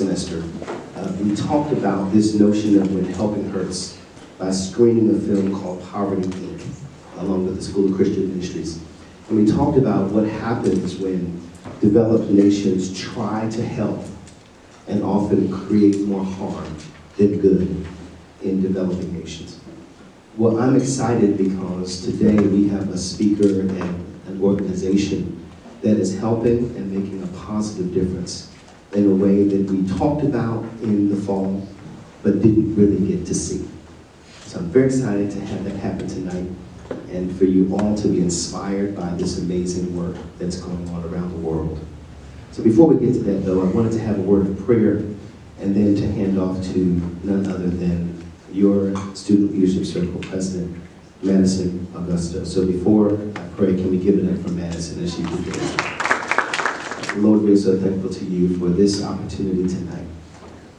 semester, we talked about this notion of when helping hurts by screening a film called Poverty, Inc., along with the School of Christian Ministries. And we talked about what happens when developed nations try to help and often create more harm than good in developing nations. Well, I'm excited because today we have a speaker and an organization that is helping and making a positive difference in a way that we talked about in the fall, but didn't really get to see. So I'm very excited to have that happen tonight and for you all to be inspired by this amazing work that's going on around the world. So before we get to that though, I wanted to have a word of prayer and then to hand off to none other than your Student Leadership Circle President, Madison Augusta. So before I pray, can we give it up for Madison as she begins? Lord, we're so thankful to you for this opportunity tonight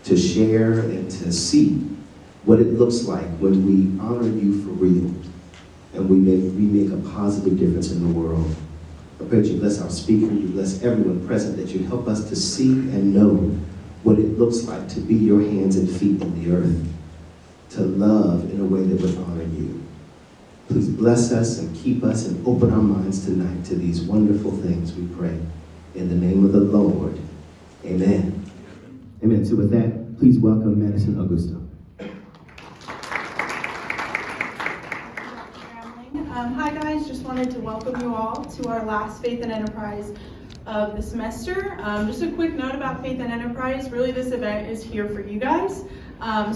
to share and to see what it looks like when we honor you for real and we make a positive difference in the world. I pray that you bless our speaker, you bless everyone present, that you help us to see and know what it looks like to be your hands and feet in the earth, to love in a way that would honor you. Please bless us and keep us and open our minds tonight to these wonderful things, we pray. In the name of the Lord, amen. Amen. So with that, please welcome Madison Augusta. Hi guys, just wanted to welcome you all to our last Faith and Enterprise of the semester. Just a quick note about Faith and Enterprise, really this event is here for you guys.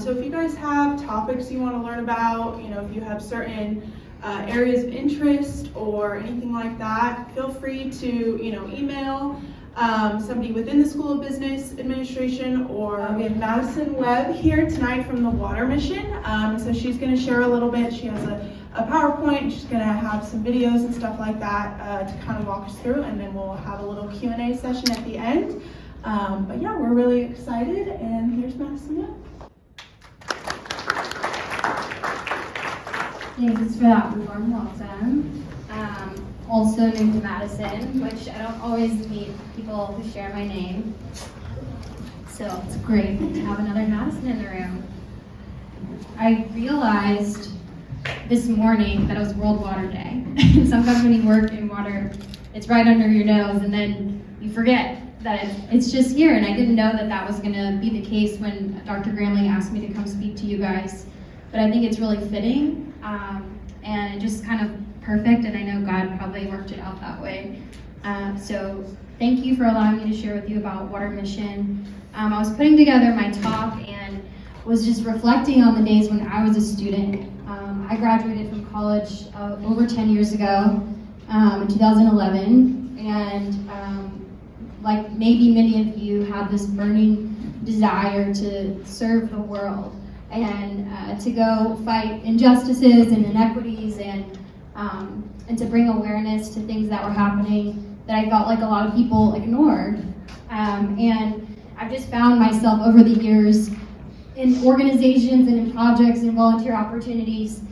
So if you guys have topics you want to learn about, if you have certain areas of interest or anything like that, feel free to email somebody within the School of Business Administration, or we have Madison Webb here tonight from the Water Mission. So she's going to share a little bit. She has a PowerPoint. She's going to have some videos and stuff like that to kind of walk us through, and then we'll have a little Q&A session at the end. But yeah, we're really excited, and here's Madison Webb. Thanks for that warm welcome. Also named Madison, which I don't always meet people who share my name. So it's great to have another Madison in the room. I realized this morning that it was World Water Day. Sometimes when you work in water, it's right under your nose, and then you forget that it's just here. And I didn't know that that was going to be the case when Dr. Gramley asked me to come speak to you guys. But I think it's really fitting, and it just kind of perfect, and I know God probably worked it out that way. So thank you for allowing me to share with you about Water Mission. I was putting together my talk and was just reflecting on the days when I was a student. I graduated from college over 10 years ago, in 2011, and like maybe many of you had this burning desire to serve the world and to go fight injustices and inequities and to bring awareness to things that were happening that I felt like a lot of people ignored. And I've just found myself over the years in organizations and in projects and volunteer opportunities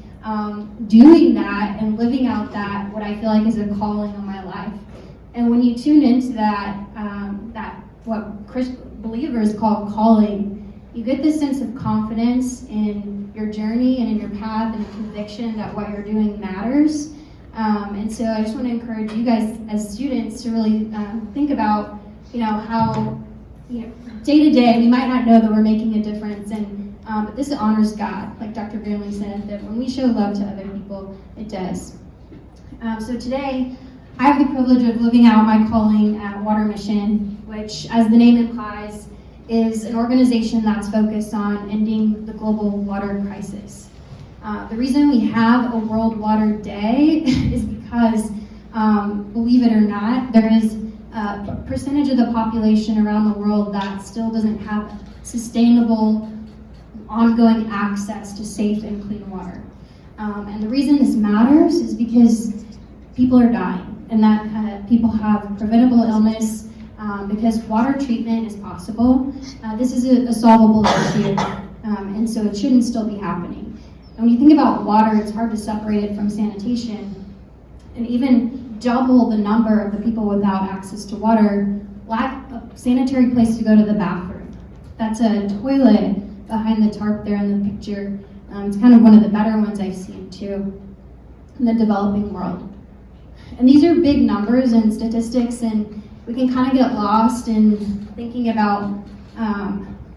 doing that and living out that, what I feel like is a calling on my life. And when you tune into that, what Christian believers call calling, you get this sense of confidence in your journey and in your path and a conviction that what you're doing matters. And so I just want to encourage you guys as students to really think about, how, day to day, we might not know that we're making a difference, but this honors God. Like Dr. Gramley said, that when we show love to other people, it does. So today, I have the privilege of living out my calling at Water Mission, which, as the name implies, is an organization that's focused on ending the global water crisis. The reason we have a World Water Day is because, believe it or not, there is a percentage of the population around the world that still doesn't have sustainable, ongoing access to safe and clean water. And the reason this matters is because people are dying, and that people have preventable illness, because water treatment is possible. This is a solvable issue, and so it shouldn't still be happening. And when you think about water, it's hard to separate it from sanitation, and even double the number of the people without access to water lack a sanitary place to go to the bathroom. That's a toilet behind the tarp there in the picture. It's kind of one of the better ones I've seen too in the developing world. And these are big numbers and statistics, and we can kind of get lost in thinking about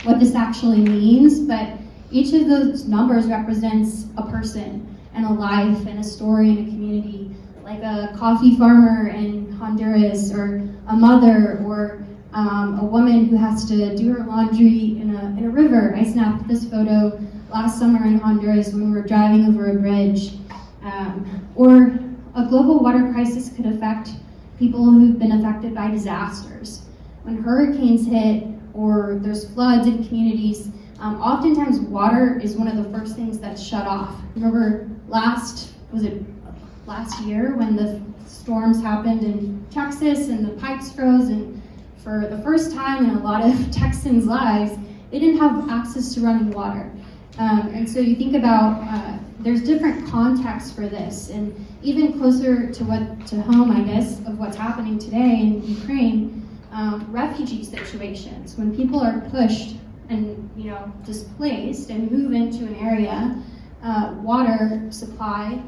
what this actually means, but each of those numbers represents a person and a life and a story and a community, like a coffee farmer in Honduras, or a mother, or a woman who has to do her laundry in a river. I snapped this photo last summer in Honduras when we were driving over a bridge. Or a global water crisis could affect people who've been affected by disasters. When hurricanes hit or there's floods in communities, oftentimes water is one of the first things that's shut off. Remember last year when the storms happened in Texas and the pipes froze, and for the first time in a lot of Texans' lives, they didn't have access to running water. And so you think about, there's different contexts for this, and even closer to home, I guess, of what's happening today in Ukraine, refugee situations. When people are pushed and displaced and move into an area, water supply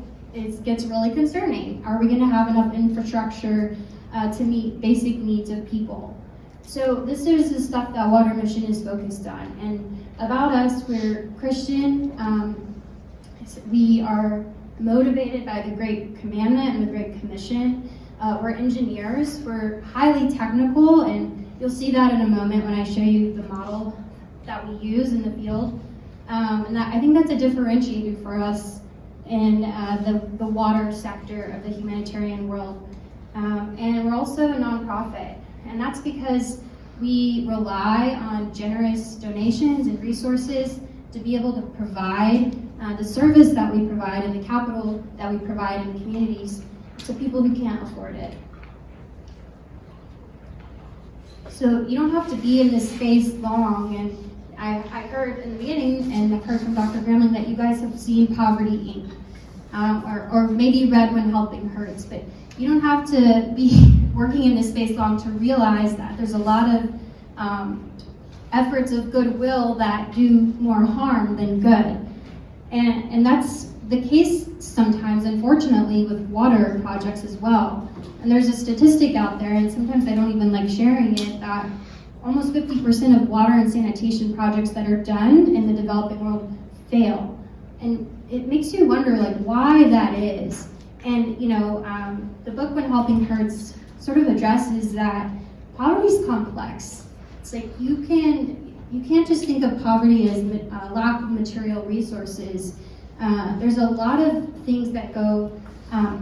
gets really concerning. Are we going to have enough infrastructure to meet basic needs of people? So this is the stuff that Water Mission is focused on. And about us, we're Christian. We are motivated by the Great Commandment and the Great Commission. We're engineers. We're highly technical, and you'll see that in a moment when I show you the model that we use in the field. And I think that's a differentiator for us in the water sector of the humanitarian world. And we're also a nonprofit, and that's because we rely on generous donations and resources to be able to provide the service that we provide and the capital that we provide in communities to people who can't afford it. So you don't have to be in this space long, and I heard in the beginning, and I've heard from Dr. Gramling, that you guys have seen Poverty Inc. Or maybe read When Helping Hurts, but you don't have to be working in this space long to realize that there's a lot of efforts of goodwill that do more harm than good. And that's the case sometimes, unfortunately, with water projects as well. And there's a statistic out there, and sometimes I don't even like sharing it, that almost 50% of water and sanitation projects that are done in the developing world fail. And it makes you wonder, like, why that is. And the book When Helping Hurts sort of addresses that poverty is complex. It's like you can't just think of poverty as lack of material resources. There's a lot of things that go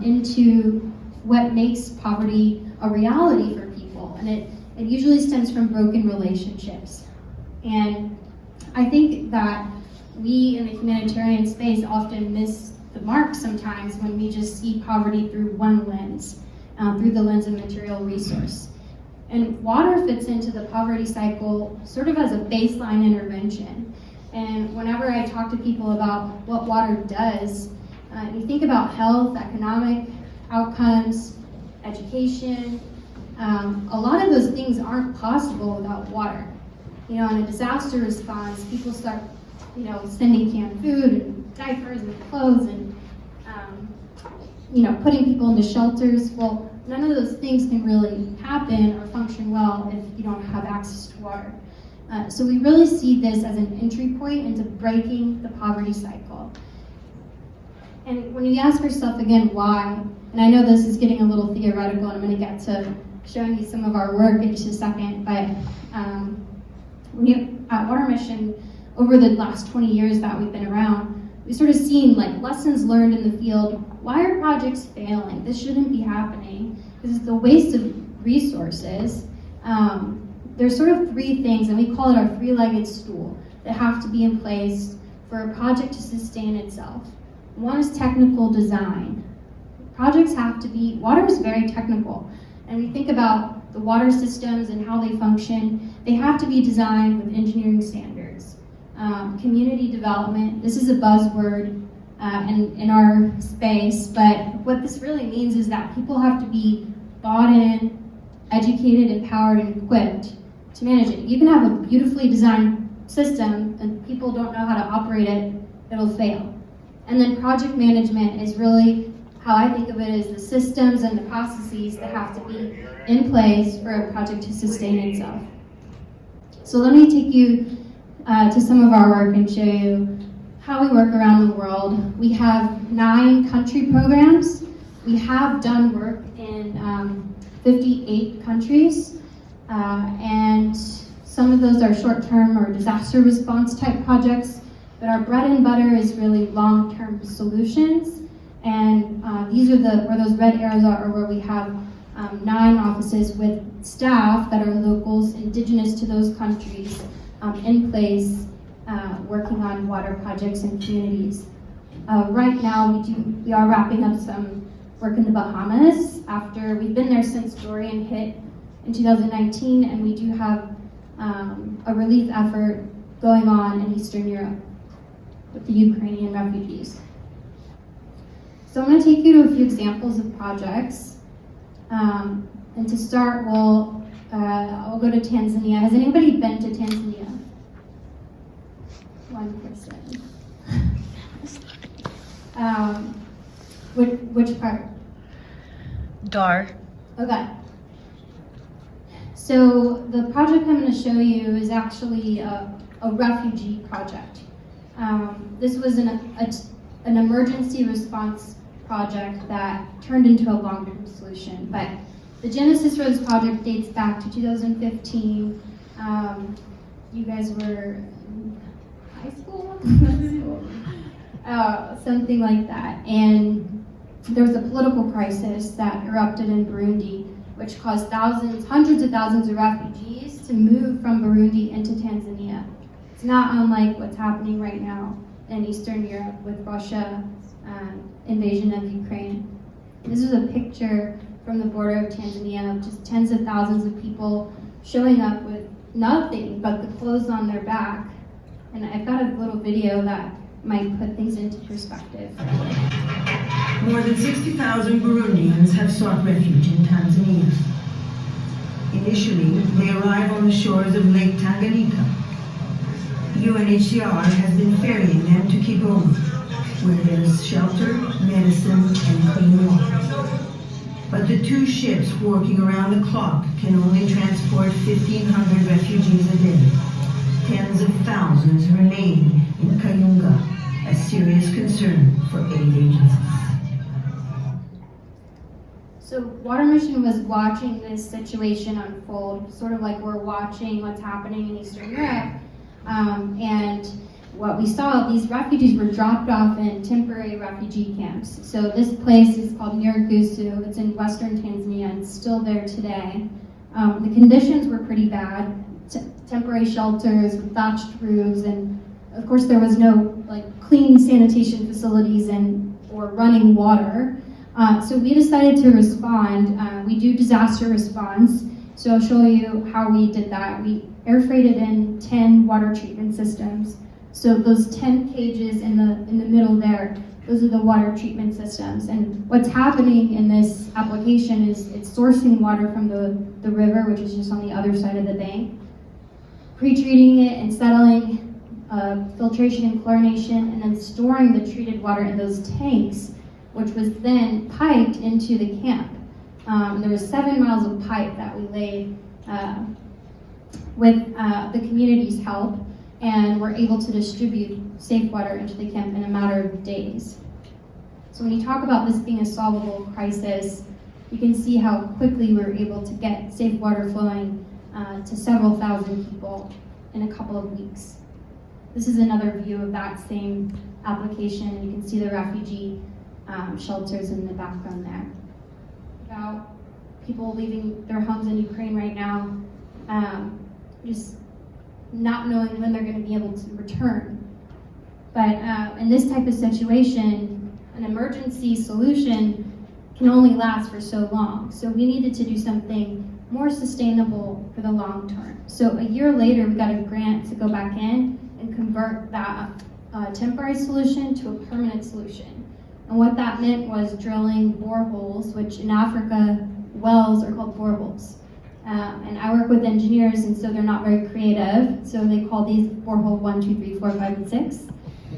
into what makes poverty a reality for people, and it usually stems from broken relationships. And I think that we in the humanitarian space often miss the mark sometimes when we just see poverty through one lens, through the lens of material resource. And water fits into the poverty cycle sort of as a baseline intervention. And whenever I talk to people about what water does, you think about health, economic outcomes, education. A lot of those things aren't possible without water. In a disaster response, people start sending canned food and diapers and clothes and putting people into shelters. Well, none of those things can really happen or function well if you don't have access to water. So we really see this as an entry point into breaking the poverty cycle. And when you ask yourself again why, and I know this is getting a little theoretical, and I'm going to get to showing you some of our work in just a second, but at Water Mission, over the last 20 years that we've been around, we've sort of seen lessons learned in the field. Why are projects failing? This shouldn't be happening because it's a waste of resources. There's sort of three things, and we call it our three-legged stool, that have to be in place for a project to sustain itself. One is technical design. Projects have to be, water is very technical, and we think about the water systems and how they function. They have to be designed with engineering standards. Community development, this is a buzzword in our space, but what this really means is that people have to be bought in, educated, empowered, and equipped to manage it. You can have a beautifully designed system and people don't know how to operate it, it'll fail. And then project management is really how I think of it as the systems and the processes that have to be in place for a project to sustain itself. So let me take you to some of our work and show you how we work around the world. We have 9 country programs. We have done work in 58 countries, and some of those are short-term or disaster response type projects, but our bread and butter is really long-term solutions. And these are where those red arrows are where we have 9 offices with staff that are locals, indigenous to those countries, in place, working on water projects in communities. Right now, we are wrapping up some work in the Bahamas after we've been there since Dorian hit in 2019, and we do have a relief effort going on in Eastern Europe with the Ukrainian refugees. So I'm going to take you to a few examples of projects. And to start, I'll go to Tanzania. Has anybody been to Tanzania? One person. Which part? Dar. Okay. So the project I'm going to show you is actually a refugee project. This was an emergency response project that turned into a long-term solution. But the genesis for this project dates back to 2015. You guys were in high school? Something like that. And there was a political crisis that erupted in Burundi, which caused hundreds of thousands of refugees to move from Burundi into Tanzania. It's not unlike what's happening right now in Eastern Europe with Russia invasion of Ukraine. This is a picture from the border of Tanzania of just tens of thousands of people showing up with nothing but the clothes on their back. And I've got a little video that might put things into perspective. More than 60,000 Burundians have sought refuge in Tanzania. Initially, they arrive on the shores of Lake Tanganyika. UNHCR has been ferrying them to Kigoma, where there's shelter, medicine, and clean water. But the 2 ships working around the clock can only transport 1,500 refugees a day. Tens of thousands remain in Kayunga, a serious concern for aid agencies. So Water Mission was watching this situation unfold, sort of like we're watching what's happening in Eastern Europe. And what we saw, these refugees were dropped off in temporary refugee camps. So this place is called Nyarugusu. It's in western Tanzania and it's still there today. The conditions were pretty bad. Temporary shelters with thatched roofs, and of course there was no clean sanitation facilities or running water. So we decided to respond. We do disaster response. So I'll show you how we did that. We air freighted in 10 water treatment systems. So those 10 cages in the middle there, those are the water treatment systems. And what's happening in this application is it's sourcing water from the river, which is just on the other side of the bank, pre-treating it and settling, filtration and chlorination, and then storing the treated water in those tanks, which was then piped into the camp. There was 7 miles of pipe that we laid with the community's help, and we're able to distribute safe water into the camp in a matter of days. So when you talk about this being a solvable crisis, you can see how quickly we were able to get safe water flowing to several thousand people in a couple of weeks. This is another view of that same application. You can see the refugee shelters in the background there. About people leaving their homes in Ukraine right now, just not knowing when they're going to be able to return. But in this type of situation, an emergency solution can only last for so long. So we needed to do something more sustainable for the long term. So a year later, we got a grant to go back in and convert that temporary solution to a permanent solution. And what that meant was drilling boreholes, which in Africa, wells are called boreholes. And I work with engineers, and so they're not very creative. So they call these borehole 1, 2, 3, 4, 5, and 6.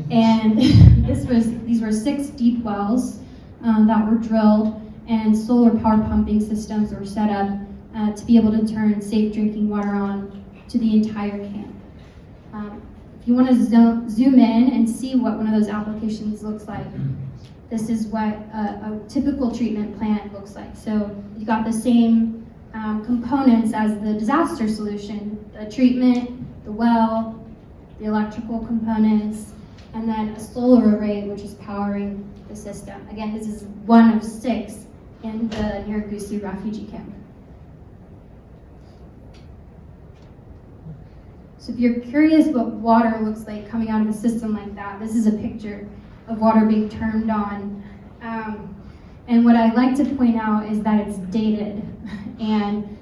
And these were 6 deep wells that were drilled, and solar power pumping systems were set up to be able to turn safe drinking water on to the entire camp. If you want to zoom in and see what one of those applications looks like, this is what a typical treatment plant looks like. So you got the same components as the disaster solution: the treatment, the well, the electrical components, and then a solar array which is powering the system. Again, this is one of 6 in the Nyarugusu refugee camp. So if you're curious what water looks like coming out of a system like that, this is a picture of water being turned on. And what I like to point out is that it's dated. And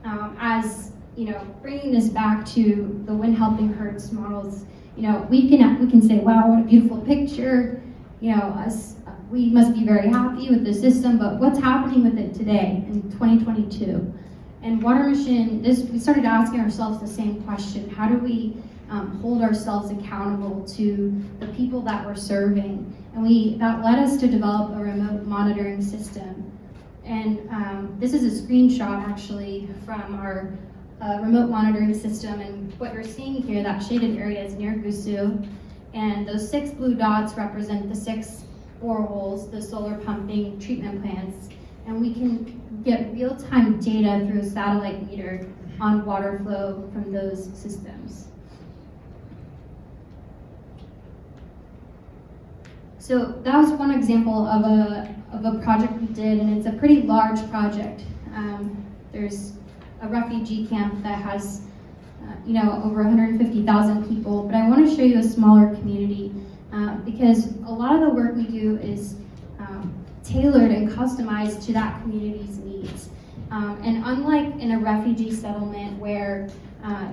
as you know, bringing this back to the When Helping Hurts models, you know, we can say, wow, what a beautiful picture. You know, we must be very happy with the system, but what's happening with it today in 2022? And Water Mission, we started asking ourselves the same question: how do we hold ourselves accountable to the people that we're serving? And that led us to develop a remote monitoring system. And this is a screenshot actually from our remote monitoring system. And what you're seeing here, that shaded area is Nyarugusu. And those 6 blue dots represent the 6 boreholes, the solar pumping treatment plants. And we can get real-time data through a satellite meter on water flow from those systems. So that was one example of a project we did, and it's a pretty large project. There's a refugee camp that has over 150,000 people, but I want to show you a smaller community because a lot of the work we do is tailored and customized to that community's needs. And unlike in a refugee settlement where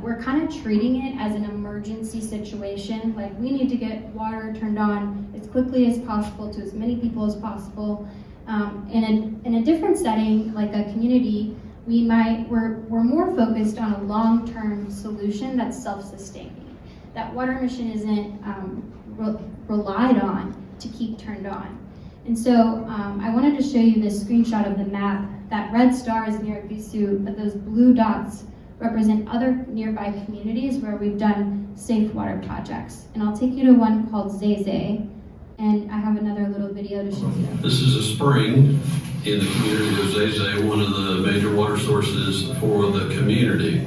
we're kind of treating it as an emergency situation, like we need to get water turned on as quickly as possible to as many people as possible. In a different setting, like a community, we're more focused on a long-term solution that's self-sustaining. That Water Mission isn't relied on to keep turned on. And so I wanted to show you this screenshot of the map. That red star is Nyarugusu, but those blue dots represent other nearby communities where we've done safe water projects. And I'll take you to one called Zeze, and I have another little video to show you. This is a spring in the community of Zeze, one of the major water sources for the community.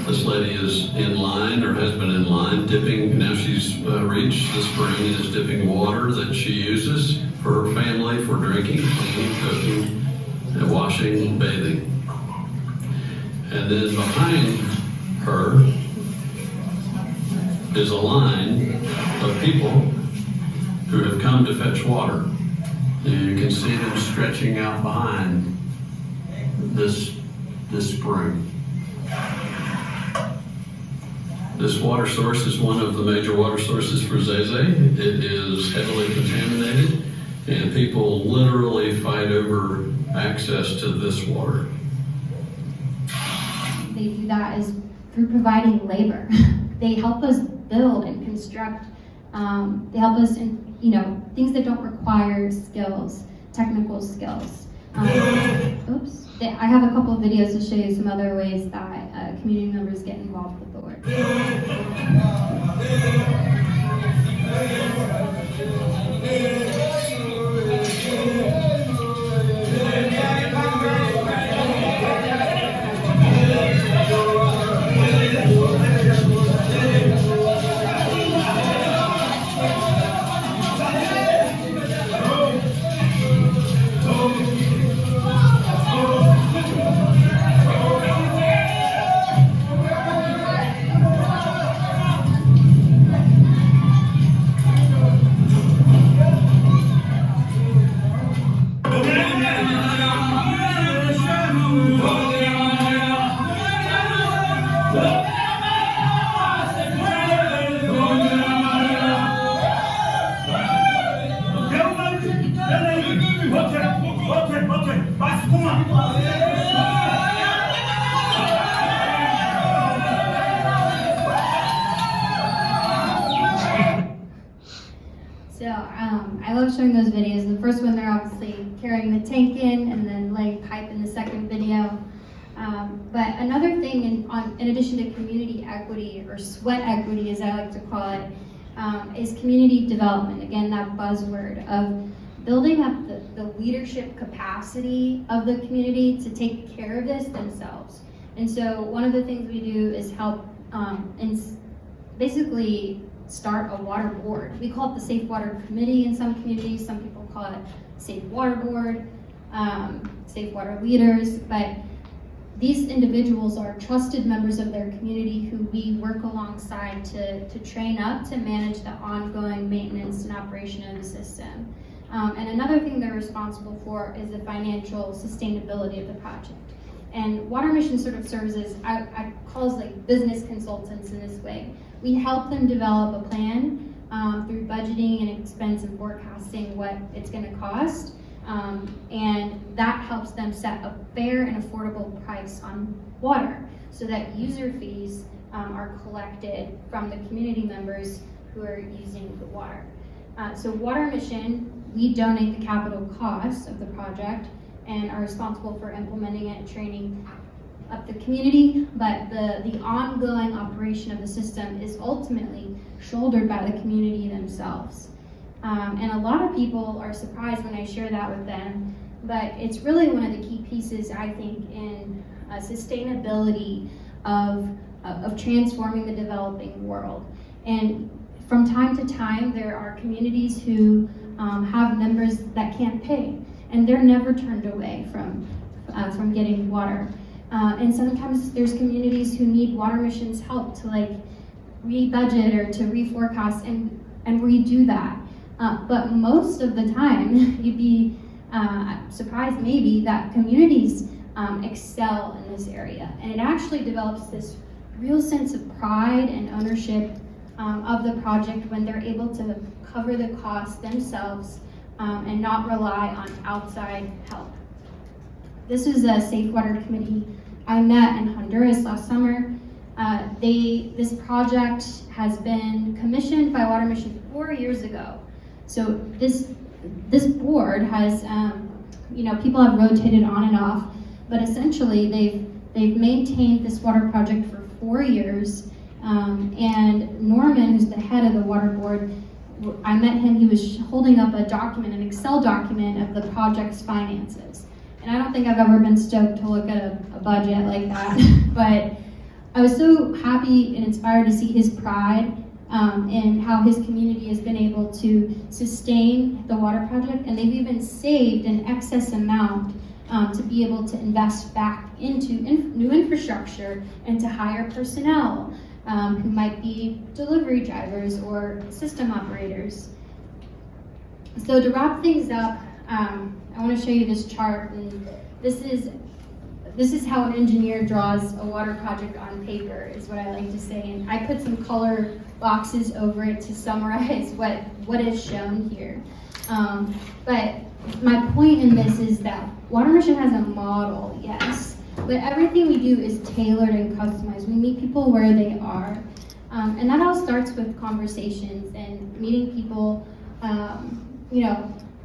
This lady is in line, or has been in line, dipping. Now she's reached the spring and is dipping water that she uses for her family, for drinking, cleaning, cooking, and washing, bathing. And then behind her is a line of people who have come to fetch water. And you can see them stretching out behind this spring. This water source is one of the major water sources for Zeze. It is heavily contaminated, and people literally fight over access to this water. They do that is through providing labor. They help us build and construct. They help us in things that don't require skills, technical skills. Oops. I have a couple of videos to show you some other ways that community members get involved with the work. I love showing those videos. The first one, they're obviously carrying the tank in, and then laying pipe in the second video. But another thing, in addition to community equity, or sweat equity as I like to call it, is community development. Again, that buzzword of building up the leadership capacity of the community to take care of this themselves. And so one of the things we do is help basically start a water board. We call it the Safe Water Committee in some communities. Some people call it Safe Water Board, Safe Water Leaders. But these individuals are trusted members of their community who we work alongside to train up to manage the ongoing maintenance and operation of the system. And another thing they're responsible for is the financial sustainability of the project. And Water Mission sort of serves as, I call us like business consultants in this way. We help them develop a plan through budgeting and expense and forecasting what it's going to cost. And that helps them set a fair and affordable price on water so that user fees are collected from the community members who are using the water. So Water Mission, we donate the capital costs of the project and are responsible for implementing it, training up the community, but the ongoing operation of the system is ultimately shouldered by the community themselves. And a lot of people are surprised when I share that with them, but it's really one of the key pieces, I think, in sustainability of transforming the developing world. And from time to time, there are communities who have members that can't pay, and they're never turned away from getting water. And sometimes there's communities who need Water Mission's help to like re-budget or to reforecast, and we do that. But most of the time, you'd be surprised maybe that communities excel in this area. And it actually develops this real sense of pride and ownership of the project when they're able to cover the cost themselves and not rely on outside help. This is a Safe Water Committee I met in Honduras last summer. This project has been commissioned by Water Mission 4 years ago. So this board has, people have rotated on and off, but essentially they've maintained this water project for 4 years. And Norman, who's the head of the water board, I met him, he was holding up a document, an Excel document of the project's finances. And I don't think I've ever been stoked to look at a budget like that, but I was so happy and inspired to see his pride in how his community has been able to sustain the water project, and they've even saved an excess amount to be able to invest back into new infrastructure and to hire personnel who might be delivery drivers or system operators. So to wrap things up, I want to show you this chart, and this is how an engineer draws a water project on paper, is what I like to say. And I put some color boxes over it to summarize what is shown here. But my point in this is that Water Mission has a model, yes, but everything we do is tailored and customized. We meet people where they are. And that all starts with conversations and meeting people,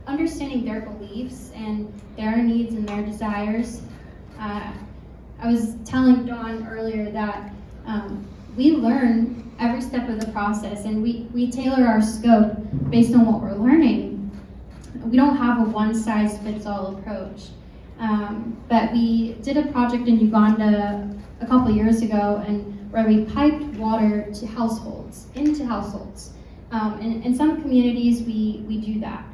understanding their beliefs and their needs and their desires. I was telling Dawn earlier that we learn every step of the process, and we tailor our scope based on what we're learning. We don't have a one-size-fits-all approach. But we did a project in Uganda a couple years ago, and where we piped water to households, into households. And in some communities, we do that.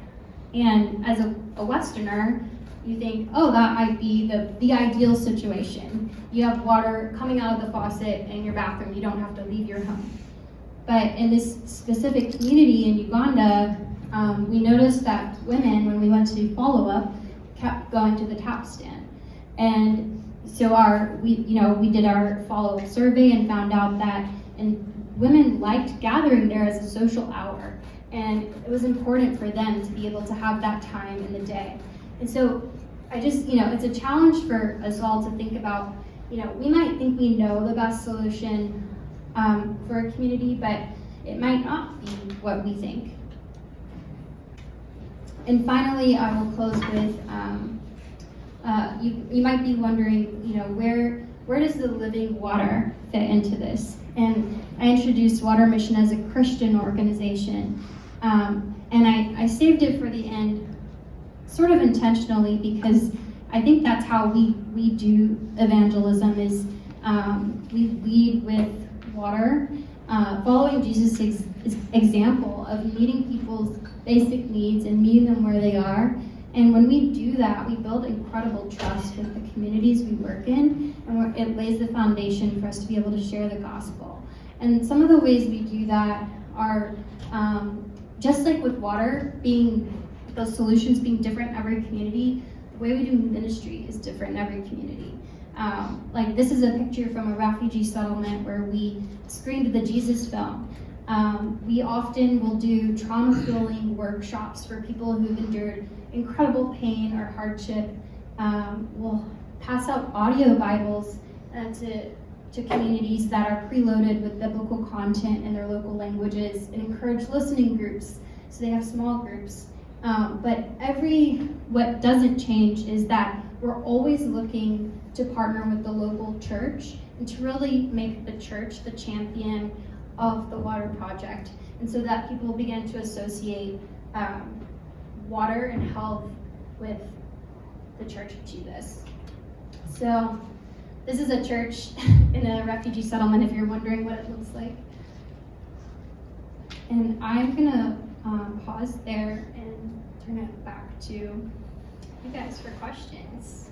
And as a Westerner, you think, oh, that might be the ideal situation. You have water coming out of the faucet in your bathroom. You don't have to leave your home. But in this specific community in Uganda, we noticed that women, when we went to follow up, kept going to the tap stand. And so we did our follow-up survey and found out that women liked gathering there as a social hour. And it was important for them to be able to have that time in the day. And so it's a challenge for us all to think about, we might think we know the best solution for a community, but it might not be what we think. And finally, I will close with, you might be wondering, where does the living water fit into this? And I introduced Water Mission as a Christian organization. And I saved it for the end sort of intentionally because I think that's how we do evangelism is we lead with water, following Jesus' example of meeting people's basic needs and meeting them where they are. And when we do that, we build incredible trust with the communities we work in, and it lays the foundation for us to be able to share the gospel. And some of the ways we do that are, just like with water, the solutions being different in every community, the way we do ministry is different in every community. Like this is a picture from a refugee settlement where we screened the Jesus film. We often will do trauma healing workshops for people who've endured incredible pain or hardship. We'll pass out audio Bibles to communities that are preloaded with biblical content in their local languages and encourage listening groups, so they have small groups. But what doesn't change is that we're always looking to partner with the local church and to really make the church the champion of the water project, and so that people begin to associate water and health with the Church of Jesus. So this is a church in a refugee settlement, if you're wondering what it looks like. And I'm gonna pause there and turn it back to you guys for questions.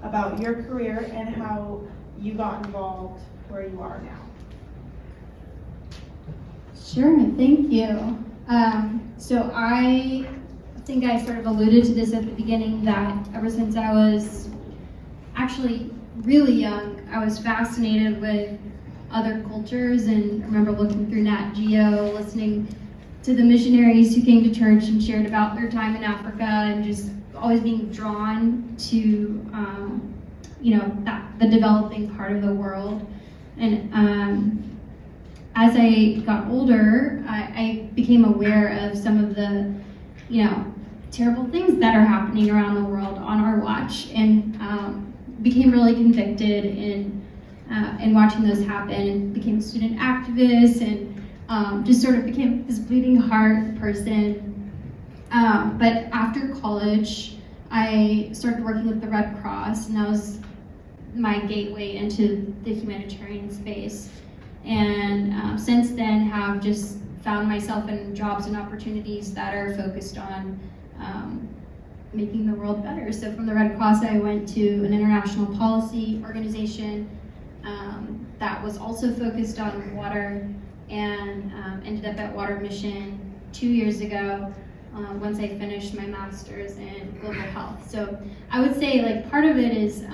About your career and how you got involved where you are now. Sure, thank you. So I think I sort of alluded to this at the beginning that ever since I was actually really young, I was fascinated with other cultures, and I remember looking through Nat Geo, listening to the missionaries who came to church and shared about their time in Africa, and just always being drawn to the developing part of the world. And as I got older, I became aware of some of the terrible things that are happening around the world on our watch, and became really convicted in watching those happen, and became a student activist, and just sort of became this bleeding heart person. But after college, I started working with the Red Cross, and that was my gateway into the humanitarian space. And since then have just found myself in jobs and opportunities that are focused on making the world better. So from the Red Cross, I went to an international policy organization that was also focused on water, and ended up at Water Mission 2 years ago once I finished my master's in global health. So I would say part of it is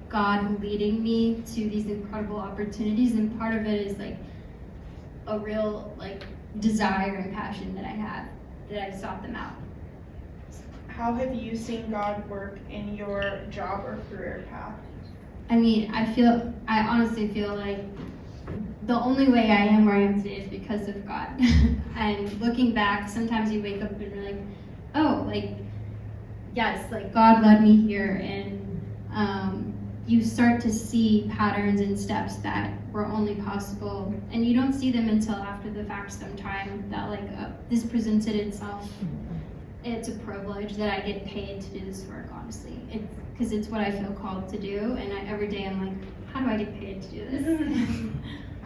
God leading me to these incredible opportunities, and part of it is a real desire and passion that I have, that I've sought them out. How have you seen God work in your job or career path? I mean, I honestly feel like the only way I am where I am today is because of God. And looking back, sometimes you wake up and you're like, oh, yes, God led me here, and you start to see patterns and steps that were only possible, and you don't see them until after the fact sometime, that this presented itself. It's a privilege that I get paid to do this work, honestly. Because it's what I feel called to do, and every day I'm like, how do I get paid to do this?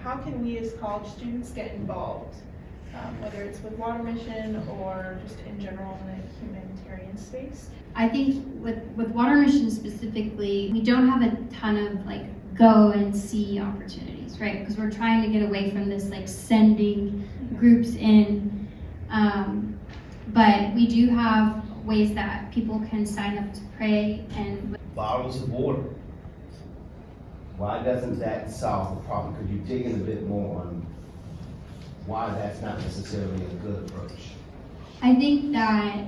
How can we as college students get involved, whether it's with Water Mission or just in general in the humanitarian space? I think with Water Mission specifically, we don't have a ton of go and see opportunities, right? Because we're trying to get away from this sending groups in. But we do have ways that people can sign up to pray and Bottles of water. Why doesn't that solve the problem? Could you dig in a bit more on why that's not necessarily a good approach? I think that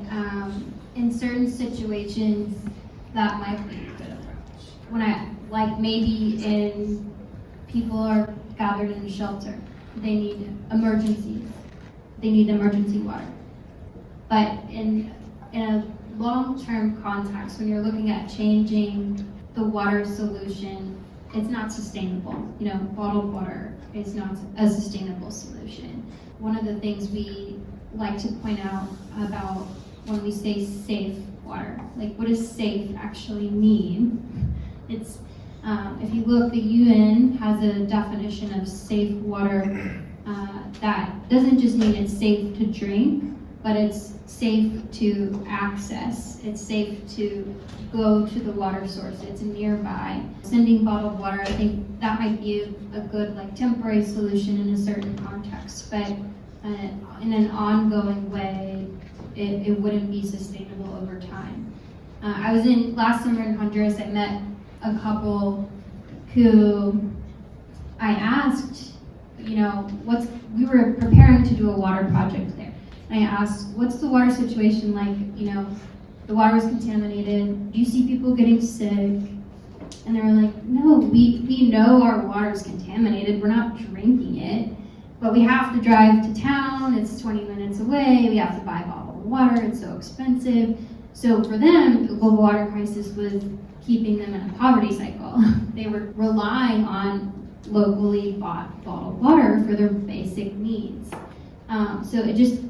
in certain situations that might be a good approach. like maybe in people are gathered in a shelter, they need emergencies, they need emergency water. But in a long-term context, when you're looking at changing the water solution, it's not sustainable. You know, bottled water is not a sustainable solution. One of the things we like to point out about when we say safe water, like what does safe actually mean? It's, if you look, the UN has a definition of safe water that doesn't just mean it's safe to drink, but it's safe to access. It's safe to go to the water source. It's nearby. Sending bottled water, I think that might be a good like temporary solution in a certain context, but in an ongoing way, it wouldn't be sustainable over time. I was last summer in Honduras. I met a couple who I asked, you know, we were preparing to do a water project there. And I asked, what's the water situation like? You know, the water was contaminated. Do you see people getting sick? And they were like, no, we know our water is contaminated. We're not drinking it. But we have to drive to town. It's 20 minutes away. We have to buy bottled water. It's so expensive. So for them, the global water crisis was keeping them in a poverty cycle. They were relying on locally bought bottled water for their basic needs. So it just